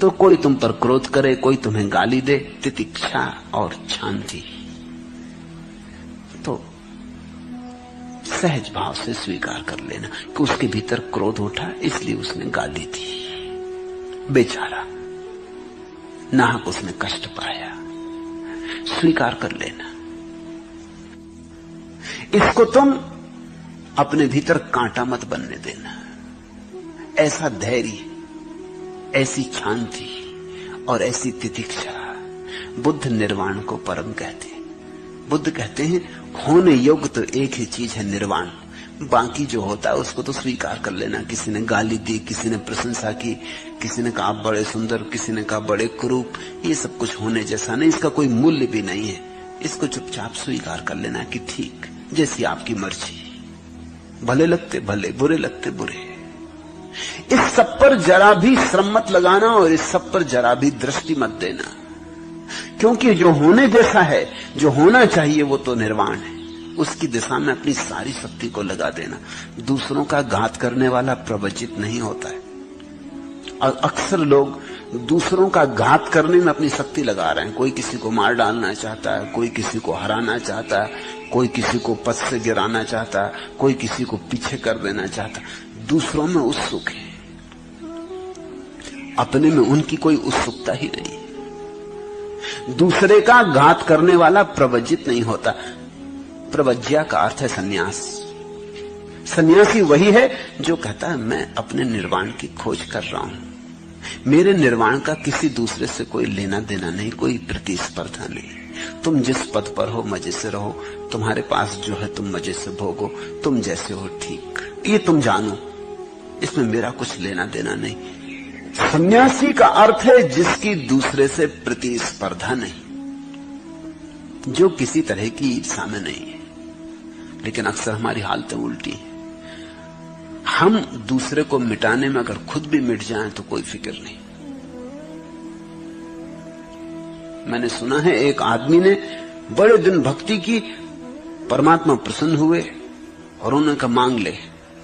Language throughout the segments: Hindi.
तो कोई तुम पर क्रोध करे, कोई तुम्हें गाली दे, तितिक्षा और शांति, तो सहज भाव से स्वीकार कर लेना कि उसके भीतर क्रोध उठा, इसलिए उसने गाली दी। बेचारा, नाहक उसने कष्ट पाया, स्वीकार कर लेना। इसको तुम अपने भीतर कांटा मत बनने देना। ऐसा धैर्य, ऐसी शांति और ऐसी तितिक्षा बुद्ध निर्वाण को परम कहते हैं। बुद्ध कहते हैं होने योग्य तो एक ही चीज है, निर्वाण। बाकी जो होता है उसको तो स्वीकार कर लेना। किसी ने गाली दी, किसी ने प्रशंसा की, किसी ने कहा बड़े सुंदर, किसी ने कहा बड़े कुरूप, ये सब कुछ होने जैसा नहीं, इसका कोई मूल्य भी नहीं है। इसको चुपचाप स्वीकार कर लेना कि ठीक, जैसी आपकी मर्जी, भले लगते भले, बुरे लगते बुरे। इस सब पर जरा भी श्रम मत लगाना और इस सब पर जरा भी दृष्टि मत देना, क्योंकि जो होने जैसा है, जो होना चाहिए, वो तो निर्वाण है। उसकी दिशा में अपनी सारी शक्ति को लगा देना। दूसरों का घात करने वाला प्रवचित नहीं होता है, और अक्सर लोग दूसरों का घात करने में अपनी शक्ति लगा रहे हैं। कोई किसी को मार डालना चाहता है, कोई किसी को हराना चाहता है, कोई किसी को पद से गिराना चाहता है, कोई किसी को पीछे कर देना चाहता है। दूसरों में उत्सुक है, अपने में उनकी कोई उत्सुकता ही नहीं। दूसरे का घात करने वाला प्रवज्जित नहीं होता। प्रवज्या का अर्थ है सन्यास। सन्यासी वही है जो कहता है मैं अपने निर्वाण की खोज कर रहा हूं, मेरे निर्वाण का किसी दूसरे से कोई लेना देना नहीं, कोई प्रतिस्पर्धा नहीं। तुम जिस पद पर हो मजे से रहो, तुम्हारे पास जो है तुम मजे से भोगो, तुम जैसे हो ठीक, ये तुम जानो, इसमें मेरा कुछ लेना देना नहीं। सन्यासी का अर्थ है जिसकी दूसरे से प्रतिस्पर्धा नहीं, जो किसी तरह की ईर्ष्या में नहीं है। लेकिन अक्सर हमारी हालतें उल्टी हैं। हम दूसरे को मिटाने में अगर खुद भी मिट जाएं तो कोई फिक्र नहीं। मैंने सुना है एक आदमी ने बड़े दिन भक्ति की, परमात्मा प्रसन्न हुए और उन्होंने कहा मांग ले।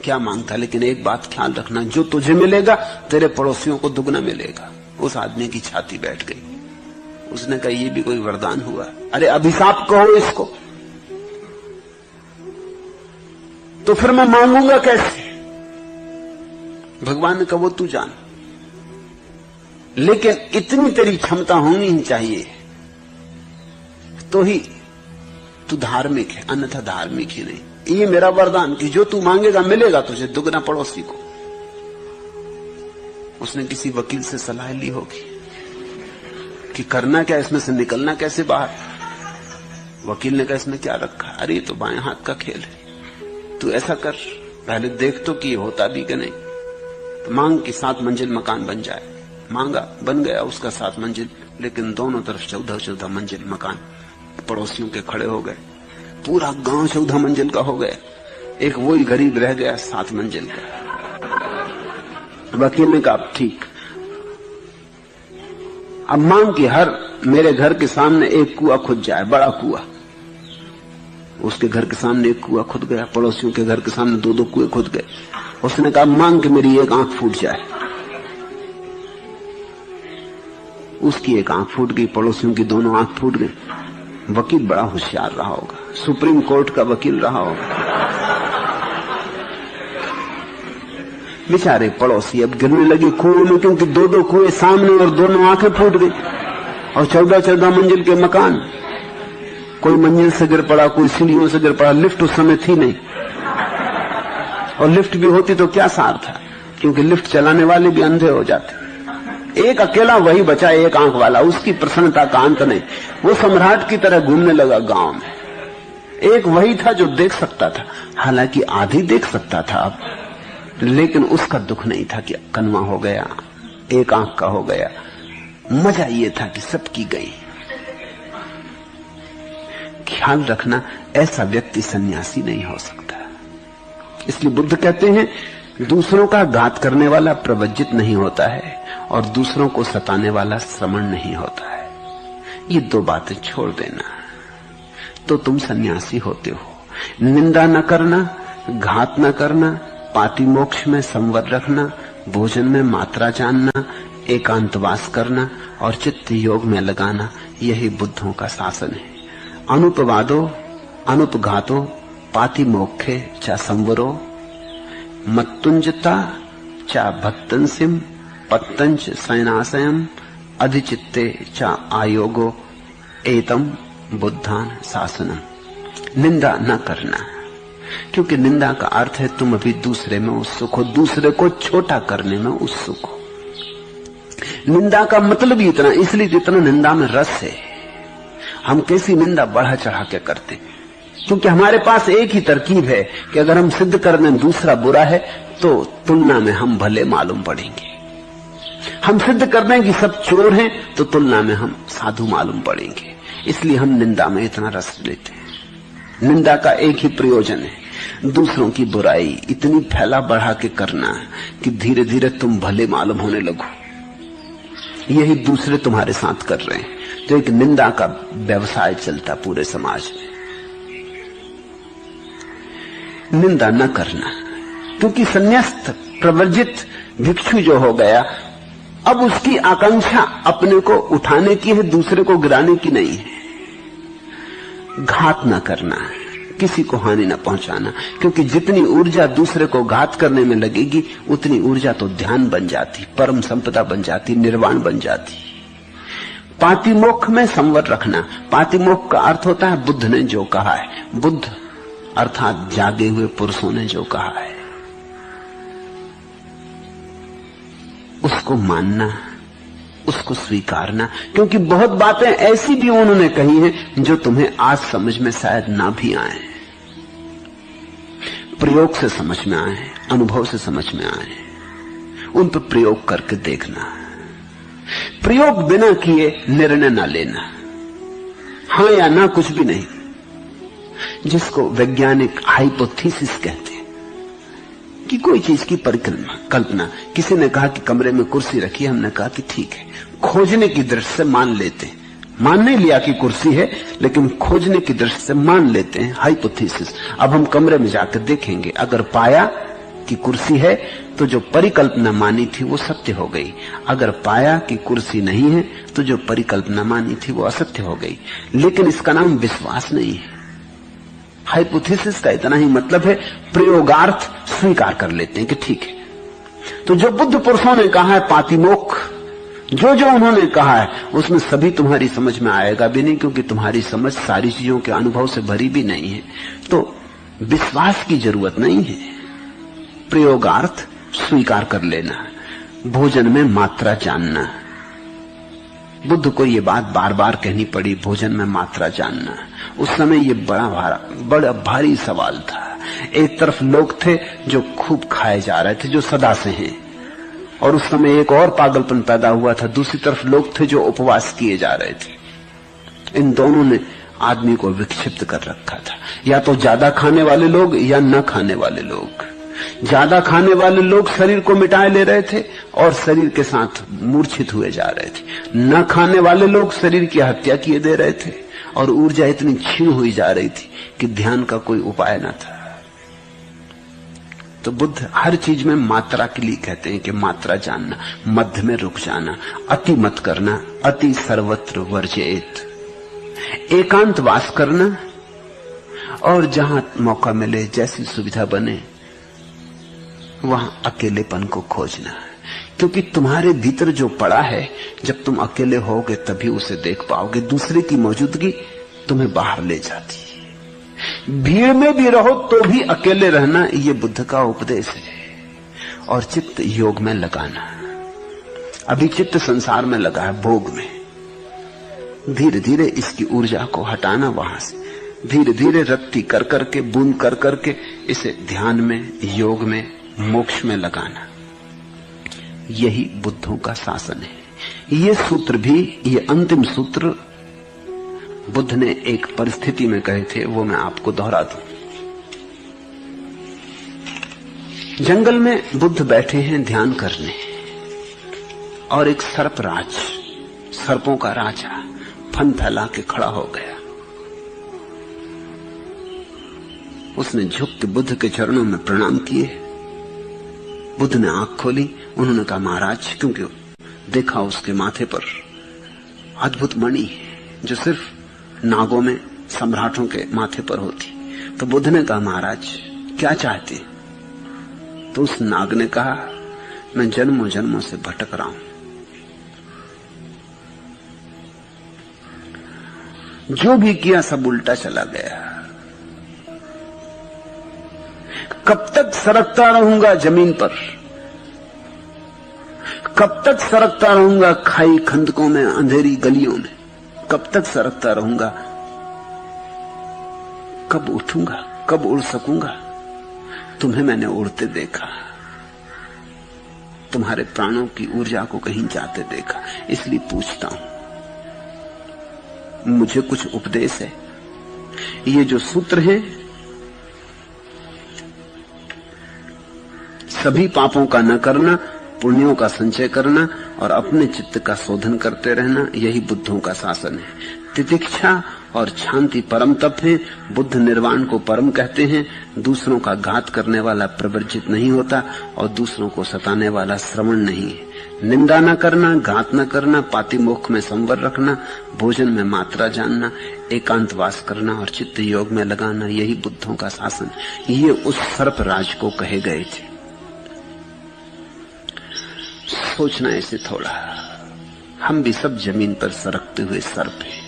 क्या मांगता, लेकिन एक बात ख्याल रखना, जो तुझे मिलेगा तेरे पड़ोसियों को दुगना मिलेगा। उस आदमी की छाती बैठ गई। उसने कहा ये भी कोई वरदान हुआ? अरे अभिशाप कहो इसको, तो फिर मैं मांगूंगा कैसे? भगवान ने कहा वो तू जान, लेकिन इतनी तेरी क्षमता होनी ही चाहिए तो ही तू धार्मिक है, अन्यथा धार्मिक ही नहीं। ये मेरा वरदान कि जो तू मांगेगा मिलेगा तुझे दुगना पड़ोसी को। उसने किसी वकील से सलाह ली होगी कि करना क्या, इसमें से निकलना कैसे बाहर। वकील ने कहा इसमें क्या रखा? अरे ये तो बाएं हाथ का खेल है, तू ऐसा कर, पहले देख तो कि होता भी कि नहीं। तो मांग कि 7 मंजिल मकान बन जाए। मांगा, बन गया उसका 7 मंजिल, लेकिन दोनों तरफ 14-14 मंजिल मकान पड़ोसियों के खड़े हो गए। पूरा गांव 14 मंजिल का हो गया, एक वही गरीब रह गया 7 मंजिल का। वकील ने कहा ठीक, अब मांग कि हर मेरे घर के सामने एक कुआं खुद जाए, बड़ा कुआं। उसके घर के सामने एक कुआं खुद गया, पड़ोसियों के घर के सामने 2-2 कुएं खुद गए। उसने कहा मांग कि मेरी एक आंख फूट जाए। उसकी एक आंख फूट गई, पड़ोसियों की दोनों आंख फूट गई। वकील बड़ा होशियार रहा होगा, सुप्रीम कोर्ट का वकील रहा होगा। बेचारे पड़ोसी अब गिरने लगे कुएं में, क्योंकि 2-2 कुएं सामने और दोनों आंखें फूट गई, और 14-14 मंजिल के मकान। कोई मंजिल से गिर पड़ा, कोई सीढ़ियों से गिर पड़ा। लिफ्ट उस समय थी नहीं, और लिफ्ट भी होती तो क्या सार था, क्योंकि लिफ्ट चलाने वाले भी अंधे हो जाते। एक अकेला वही बचा, एक आंख वाला, उसकी प्रसन्नता का अंत नहीं। वो सम्राट की तरह घूमने लगा गांव में। एक वही था जो देख सकता था, हालांकि आधी देख सकता था अब, लेकिन उसका दुख नहीं था कि कन्वा हो गया, एक आंख का हो गया। मजा ये था कि सबकी गई। ख्याल रखना, ऐसा व्यक्ति सन्यासी नहीं हो सकता। इसलिए बुद्ध कहते हैं दूसरों का घात करने वाला प्रवज्जित नहीं होता है, और दूसरों को सताने वाला श्रमण नहीं होता है। ये 2 बातें छोड़ देना तो तुम सन्यासी होते हो। निंदा न करना, घात न करना, पाति मोक्ष में संवर रखना, भोजन में मात्रा जानना, एकांतवास करना और चित्त योग में लगाना, यही बुद्धों का शासन है। अनुपवादो अनुपघातो पाति मोक्षे चा संवरो मत्तुंजता चा भत्तंसिम पत्तंच सैनाशयम अधिचित्ते चा आयोगो एतम बुद्धान शासनम। निंदा न करना, क्योंकि निंदा का अर्थ है तुम अभी दूसरे में उत्सुक हो, दूसरे को छोटा करने में उत्सुक हो। निंदा का मतलब ही इतना, इसलिए इतना निंदा में रस है। हम कैसी निंदा बढ़ा चढ़ा के करते हैं, क्योंकि हमारे पास एक ही तरकीब है कि अगर हम सिद्ध कर दें दूसरा बुरा है तो तुलना में हम भले मालूम पड़ेंगे। हम सिद्ध कर दें कि सब चोर हैं तो तुलना में हम साधु मालूम पड़ेंगे। इसलिए हम निंदा में इतना रस लेते हैं। निंदा का एक ही प्रयोजन है, दूसरों की बुराई इतनी फैला बढ़ा के करना कि धीरे धीरे तुम भले मालूम होने लगो। यही दूसरे तुम्हारे साथ कर रहे हैं। तो एक निंदा का व्यवसाय चलता पूरे समाज में। निंदा न करना, क्योंकि संन्यास्त प्रवर्जित भिक्षु जो हो गया, अब उसकी आकांक्षा अपने को उठाने की है, दूसरे को गिराने की नहीं है। घात न करना, किसी को हानि न पहुंचाना, क्योंकि जितनी ऊर्जा दूसरे को घात करने में लगेगी उतनी ऊर्जा तो ध्यान बन जाती, परम संपदा बन जाती, निर्वाण बन जाती। पातिमोक्ष में संवर रखना। पातिमोक्ष का अर्थ होता है बुद्ध ने जो कहा है। बुद्ध अर्थात जागे हुए पुरुषों ने जो कहा है उसको मानना, उसको स्वीकारना, क्योंकि बहुत बातें ऐसी भी उन्होंने कही हैं जो तुम्हें आज समझ में शायद ना भी आए, प्रयोग से समझ में आए, अनुभव से समझ में आए। उन पर प्रयोग करके देखना। प्रयोग बिना किए निर्णय ना लेना, हां या ना, कुछ भी नहीं, जिसको वैज्ञानिक हाइपोथेसिस कहते हैं कि कोई चीज की परिकल्पना। किसी ने कहा कि कमरे में कुर्सी रखी है, हमने कहा कि ठीक है, खोजने की दृष्टि से मान लेते हैं। मान नहीं लिया कि कुर्सी है, लेकिन खोजने की दृष्टि से मान लेते हैं, हाइपोथेसिस। अब हम कमरे में जाकर देखेंगे, अगर पाया कि कुर्सी है तो जो परिकल्पना मानी थी वो सत्य हो गई, अगर पाया कि कुर्सी नहीं है तो जो परिकल्पना मानी थी वो असत्य हो गई। लेकिन इसका नाम विश्वास नहीं है। हाइपोथेसिस का इतना ही मतलब है प्रयोगार्थ स्वीकार कर लेते हैं कि ठीक है। तो जो बुद्ध पुरुषों ने कहा है पातिमोक्ष, जो जो उन्होंने कहा है उसमें सभी तुम्हारी समझ में आएगा भी नहीं, क्योंकि तुम्हारी समझ सारी चीजों के अनुभव से भरी भी नहीं है। तो विश्वास की जरूरत नहीं है, प्रयोगार्थ स्वीकार कर लेना। भोजन में मात्रा जानना। बुद्ध को ये बात बार बार कहनी पड़ी, भोजन में मात्रा जानना। उस समय ये बड़ा भारी सवाल था। एक तरफ लोग थे जो खूब खाए जा रहे थे, जो सदा से हैं, और उस समय एक और पागलपन पैदा हुआ था। दूसरी तरफ लोग थे जो उपवास किए जा रहे थे। इन दोनों ने आदमी को विक्षिप्त कर रखा था। या तो ज्यादा खाने वाले लोग या न खाने वाले लोग। ज्यादा खाने वाले लोग शरीर को मिटाए ले रहे थे और शरीर के साथ मूर्छित हुए जा रहे थे। न खाने वाले लोग शरीर की हत्या किए दे रहे थे और ऊर्जा इतनी क्षीण हुई जा रही थी कि ध्यान का कोई उपाय न था। तो बुद्ध हर चीज में मात्रा के लिए कहते हैं कि मात्रा जानना, मध्य में रुक जाना, अति मत करना, अति सर्वत्र वर्जेत, एकांत वास करना, और जहां मौका मिले, जैसी सुविधा बने, वहां अकेलेपन को खोजना। क्योंकि तुम्हारे भीतर जो पड़ा है, जब तुम अकेले होगे तभी उसे देख पाओगे। दूसरे की मौजूदगी तुम्हें बाहर ले जाती है। भीड़ में भी रहो तो भी अकेले रहना, ये बुद्ध का उपदेश है। और चित्त योग में लगाना। अभी चित्त संसार में लगा है, भोग में। धीरे धीरे इसकी ऊर्जा को हटाना वहां से, धीरे धीरे रत्ती कर करके, बूंद कर करके इसे ध्यान में, योग में, मोक्ष में लगाना। यही बुद्धों का शासन है। ये सूत्र भी, ये अंतिम सूत्र बुद्ध ने एक परिस्थिति में कहे थे, वो मैं आपको दोहरा दूं। जंगल में बुद्ध बैठे हैं ध्यान करने, और एक सर्पराज, सर्पों का राजा फन फैला के खड़ा हो गया। उसने झुक के बुद्ध के चरणों में प्रणाम किए। बुद्ध ने आंख खोली। उन्होंने कहा, महाराज, क्योंकि देखा उसके माथे पर अद्भुत मणि जो सिर्फ नागों में, सम्राटों के माथे पर होती। तो बुद्ध ने कहा, महाराज क्या चाहते? तो उस नाग ने कहा, मैं जन्मों जन्मों से भटक रहा हूं, जो भी किया सब उल्टा चला गया। कब तक सरकता रहूंगा जमीन पर? कब तक सरकता रहूंगा खाई खंदकों में, अंधेरी गलियों में? कब तक सरकता रहूंगा? कब उठूंगा? कब उड़ सकूंगा? तुम्हें मैंने उड़ते देखा, तुम्हारे प्राणों की ऊर्जा को कहीं जाते देखा, इसलिए पूछता हूं, मुझे कुछ उपदेश है? ये जो सूत्र है, सभी पापों का न करना, पुण्यों का संचय करना और अपने चित्त का शोधन करते रहना, यही बुद्धों का शासन है। तितिक्षा और शांति परम तप है। बुद्ध निर्वाण को परम कहते हैं। दूसरों का घात करने वाला प्रवर्जित नहीं होता और दूसरों को सताने वाला श्रवण नहीं है। निंदा न करना, घात न करना, पातिमोक्ष में संवर रखना, भोजन में मात्रा जानना, एकांतवास करना और चित्त योग में लगाना, यही बुद्धों का शासन। ये उस सर्प राज को कहे गए थे। सोचना ऐसे थोड़ा, हम भी सब जमीन पर सरकते हुए सर्प हैं।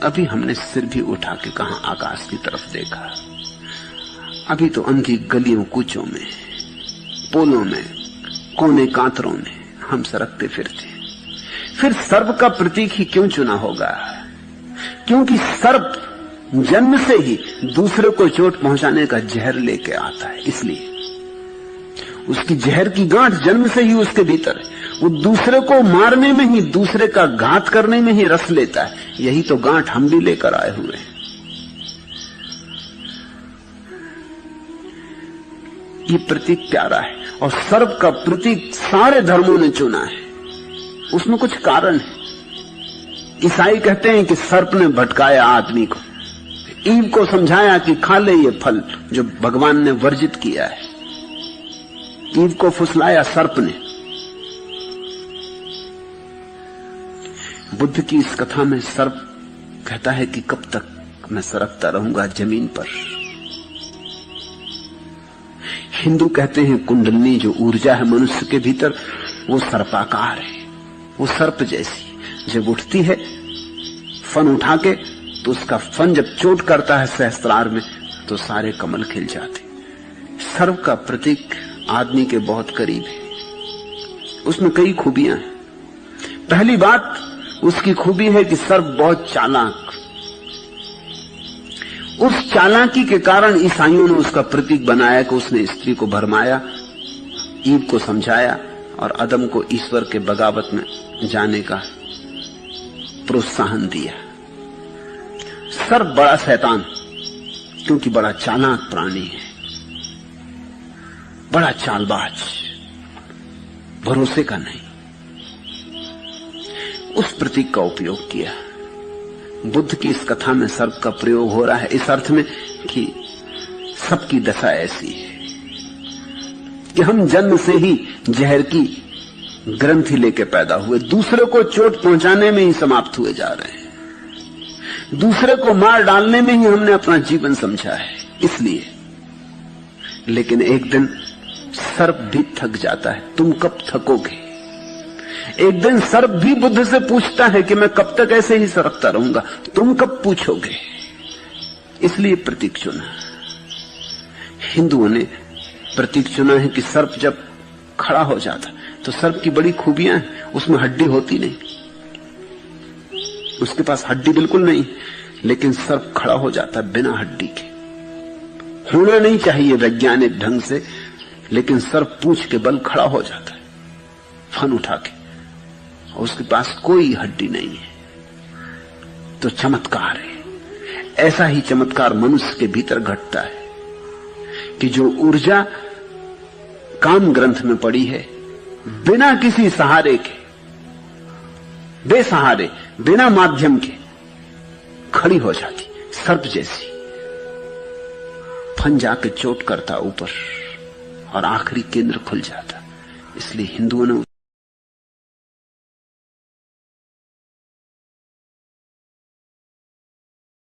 अभी हमने सिर भी उठा के कहां आकाश की तरफ देखा। अभी तो अंधी गलियों कूचों में, पोलों में, कोने कांतरों में हम सरकते फिरते। फिर सर्प का प्रतीक ही क्यों चुना होगा? क्योंकि सर्प जन्म से ही दूसरे को चोट पहुंचाने का जहर लेके आता है, इसलिए उसकी जहर की गांठ जन्म से ही उसके भीतर है। वो दूसरे को मारने में ही, दूसरे का घात करने में ही रस लेता है। यही तो गांठ हम भी लेकर आए हुए हैं। ये प्रतीक प्यारा है और सर्प का प्रतीक सारे धर्मों ने चुना है। उसमें कुछ कारण है। ईसाई कहते हैं कि सर्प ने भटकाया आदमी को, ईव को समझाया कि खा ले ये फल जो भगवान ने वर्जित किया है। ईव को फुसलाया सर्प ने। बुद्ध की इस कथा में सर्प कहता है कि कब तक मैं सरकता रहूंगा जमीन पर। हिंदू कहते हैं कुंडलनी जो ऊर्जा है मनुष्य के भीतर, वो सर्पाकार है। वो सर्प जैसी जब उठती है फन उठा के, तो उसका फन जब चोट करता है सहस्त्रार में, तो सारे कमल खिल जाते। सर्प का प्रतीक आदमी के बहुत करीब है। उसमें कई खूबियां हैं। पहली बात उसकी खूबी है कि सर्प बहुत चालाक। उस चालाकी के कारण ईसाइयों ने उसका प्रतीक बनाया कि उसने स्त्री को भरमाया, ईव को समझाया और अदम को ईश्वर के बगावत में जाने का प्रोत्साहन दिया। सर्प बड़ा शैतान, क्योंकि बड़ा चालाक प्राणी है, बड़ा चालबाज, भरोसे का नहीं। उस प्रतीक का उपयोग किया। बुद्ध की इस कथा में सर्प का प्रयोग हो रहा है इस अर्थ में कि सबकी दशा ऐसी है कि हम जन्म से ही जहर की ग्रंथि लेके पैदा हुए, दूसरे को चोट पहुंचाने में ही समाप्त हुए जा रहे हैं। दूसरे को मार डालने में ही हमने अपना जीवन समझा है। इसलिए लेकिन एक दिन सर्प भी थक जाता है। तुम कब थकोगे? एक दिन सर्प भी बुद्ध से पूछता है कि मैं कब तक ऐसे ही सरकता रहूंगा, तुम कब पूछोगे? इसलिए प्रतीक चुना। हिंदुओं ने प्रतीक चुना है कि सर्प जब खड़ा हो जाता, तो सर्प की बड़ी खूबियां हैं। उसमें हड्डी होती नहीं, उसके पास हड्डी बिल्कुल नहीं, लेकिन सर्प खड़ा हो जाता बिना हड्डी के। होना नहीं चाहिए वैज्ञानिक ढंग से, लेकिन सर्प पूंछ के बल खड़ा हो जाता है फन उठा के, और उसके पास कोई हड्डी नहीं है। तो चमत्कार है। ऐसा ही चमत्कार मनुष्य के भीतर घटता है कि जो ऊर्जा काम ग्रंथ में पड़ी है, बिना किसी सहारे के, बेसहारे, बिना माध्यम के खड़ी हो जाती, सर्प जैसी। फन जाके चोट करता ऊपर और आखिरी केंद्र खुल जाता। इसलिए हिंदुओं ने